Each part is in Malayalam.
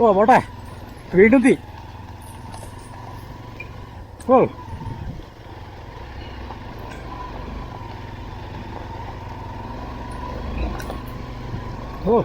ഓ പോട്ടെ, വീണ്ടും തീ. ഓ ഓ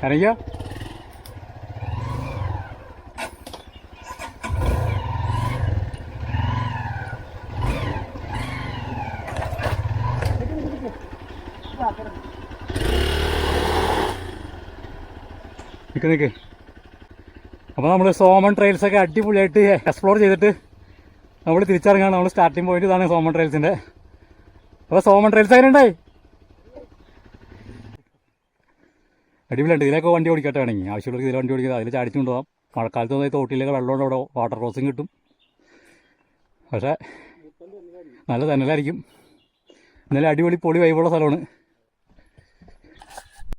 ഇറങ്ങിയോ? നിൽക്ക്. അപ്പോൾ നമ്മൾ സോമൻ ട്രെയിൽസൊക്കെ അടിപൊളിയായിട്ട് എക്സ്പ്ലോർ ചെയ്തിട്ട് നമ്മൾ തിരിച്ചിറങ്ങാണ്. നമ്മൾ സ്റ്റാർട്ടിംഗ് പോയിന്റ് ഇതാണ് സോമൻ ട്രെയിൽസിൻ്റെ. അപ്പോൾ സോമൻ ട്രെയിൽസ് അങ്ങനെ ഉണ്ടായി അടിപൊളിയുണ്ട്. ഇതിലൊക്കെ വണ്ടി ഓടിക്കട്ടെ വേണമെങ്കിൽ, ആവശ്യമുള്ളവർക്ക് ഇതിൽ വണ്ടി ഓടിക്കുക. അതിൽ ചാടിച്ചു കൊണ്ടുപോകാം. മഴക്കാലത്ത് വന്നാൽ തോട്ടിലൊക്കെ വെള്ളമുണ്ട്, അവിടെ വാട്ടർ ക്രോസിങ് കിട്ടും. പക്ഷേ നല്ല തന്നലായിരിക്കും. എന്നാലും അടിപൊളി പൊളി വൈബുള്ള സ്ഥലമാണ്.